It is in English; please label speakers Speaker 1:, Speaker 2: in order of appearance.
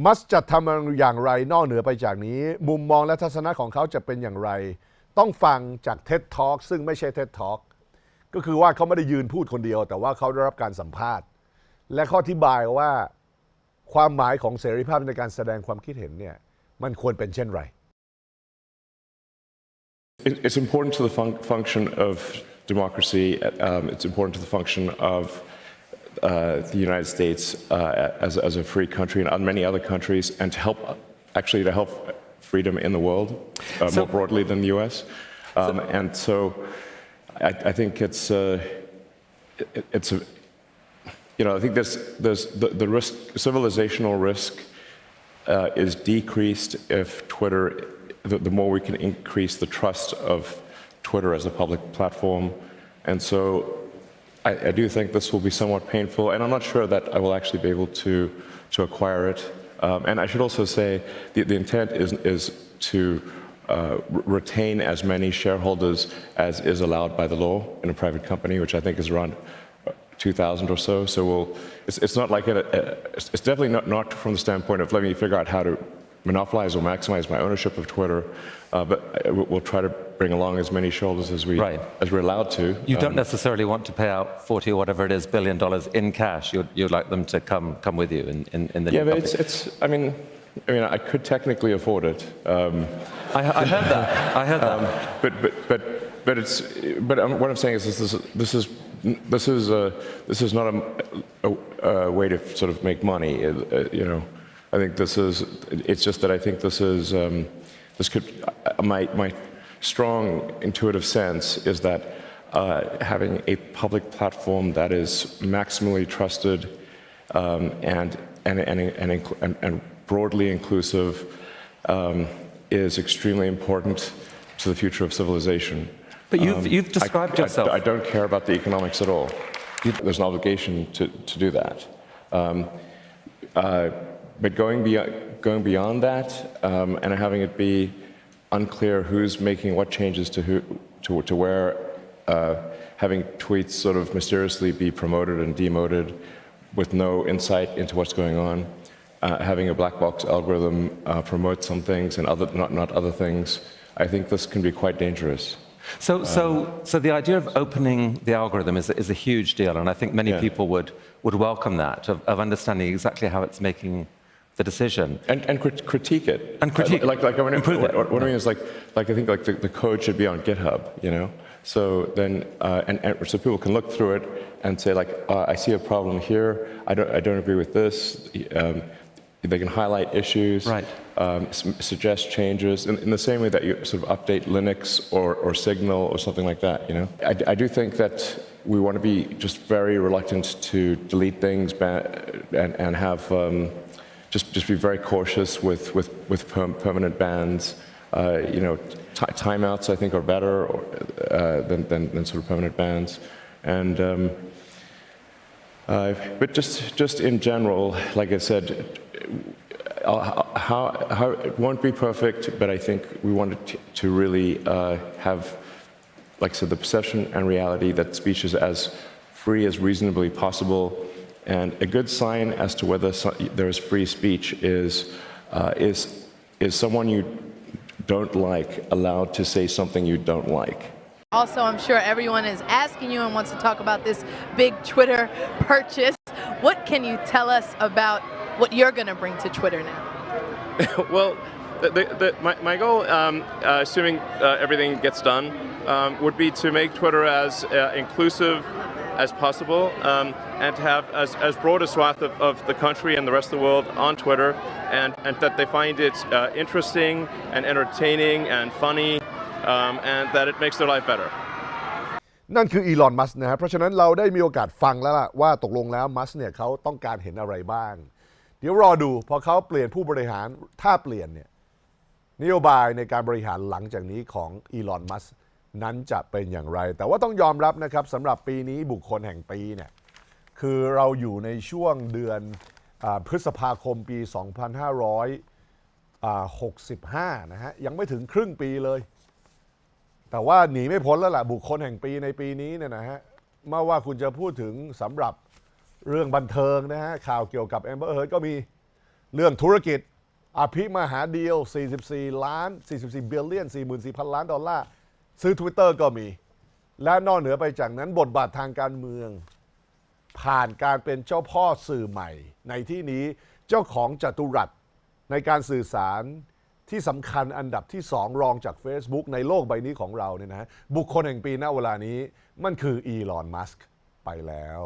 Speaker 1: มัสจะทำอย่างไรนอกเหนือไปจากนี้มุมมองและทัศนะของเขาจะเป็นอย่างไรต้องฟังจาก TED Talk ซึ่งไม่ใช่ TED Talk ก็คือว่าเขาไม่ได้ยืนพูดคนเดียวแต่ว่าเขาได้รับการสัมภาษณ์และเขาอธิบายว่าความหมายของเสรีภาพในการแสดงความคิดเห็นเนี่ยมันควรเป็นเช่นไร
Speaker 2: It's important to the function of democracy. It's important to the function of the United States as a free country and many other countries, and to help freedom in the world more broadly than the U.S. And so, I think it's I think there's the risk, civilizational risk, is decreased if Twitter. The more we can increase the trust of Twitter as a public platform. And so I do think this will be somewhat painful, and I'm not sure that I will actually be able to acquire it. And I should also say the intent is to retain as many shareholders as is allowed by the law in a private company, which I think is around 2,000 or so. So it's not like it's definitely not from the standpoint of let me figure out how to monopolize or maximize my ownership of Twitter, but we'll try to bring along as many shareholders as we're allowed to.
Speaker 3: You don't necessarily want to pay out 40 or whatever it is $billion in cash. You'd like them to come with you in the
Speaker 2: yeah, but it's I mean I could technically afford it.
Speaker 3: I heard that. I heard that.
Speaker 2: But what I'm saying is this is not a way to sort of make money. I think it's just that I think this could, my strong intuitive sense is that having a public platform that is maximally trusted and broadly inclusive is extremely important to the future of civilization.
Speaker 3: But you've described yourself.
Speaker 2: I don't care about the economics at all. There's an obligation to do that. But going beyond that and having it be unclear who's making what changes to where, having tweets sort of mysteriously be promoted and demoted with no insight into what's going on, having a black box algorithm promote some things and not other things, I think this can be quite dangerous.
Speaker 3: So the idea of opening the algorithm is a huge deal, and I think many people would welcome that, of understanding exactly how it's making the decision
Speaker 2: and critique it like
Speaker 3: improve it.
Speaker 2: What I mean is like I think like the code should be on GitHub, so then and so people can look through it and say like I see a problem here, I don't agree with this. They can highlight issues, suggest changes in the same way that you sort of update Linux or Signal or something like that. I do think that we want to be just very reluctant to delete things and have just be very cautious with permanent bans. Timeouts I think are better than sort of permanent bans, and but just in general, like I said, how it won't be perfect, but I think we wanted to really have, like I said, the perception and reality that speech is as free as reasonably possible. And a good sign as to whether there is free speech is someone you don't like allowed to say something you don't like.
Speaker 4: Also, I'm sure everyone is asking you and wants to talk about this big Twitter purchase. What can you tell us about what you're going to bring to Twitter now?
Speaker 5: Well, my goal, assuming everything gets done, would be to make Twitter as inclusive as possible, and to have as broad a swath of the country and the rest of the world on Twitter, and that they find it interesting and entertaining and funny, and that it makes their life better.
Speaker 1: นั่นคืออีลอน มัสก์นะฮะเพราะฉะนั้นเราได้มีโอกาสฟังแล้วล่ะว่าตกลงแล้วมัสก์เนี่ยเขาต้องการเห็นอะไรบ้างเดี๋ยวรอดูพอเขาเปลี่ยนผู้บริหารถ้าเปลี่ยนเนี่ยนโยบายในการบริหารหลังจากนี้ของอีลอน มัสก์นั้นจะเป็นอย่างไรแต่ว่าต้องยอมรับนะครับสำหรับปีนี้บุคคลแห่งปีเนี่ยคือเราอยู่ในช่วงเดือนพฤษภาคมปี2565นะฮะยังไม่ถึงครึ่งปีเลยแต่ว่าหนีไม่พ้นแล้วล่ะบุคคลแห่งปีในปีนี้เนี่ยนะฮะไม่ว่าคุณจะพูดถึงสำหรับเรื่องบันเทิงนะฮะข่าวเกี่ยวกับแอมเบอร์เฮิร์ดก็มี เรื่องธุรกิจอภิมหาดีล44 ล้าน 44 billion 44,000 ล้านดอลลาร์ซื้อ Twitter ก็มี และนอกเหนือไปจากนั้นบทบาททางการเมือง ผ่านการเป็นเจ้าพ่อสื่อใหม่ ในที่นี้เจ้าของจัตุรัสในการสื่อสารที่สำคัญอันดับที่ 2 รองจาก Facebook ในโลกใบนี้ของเราเนี่ยนะบุคคลแห่งปีณเวลานี้มันคืออีลอน มัสก์ไปแล้ว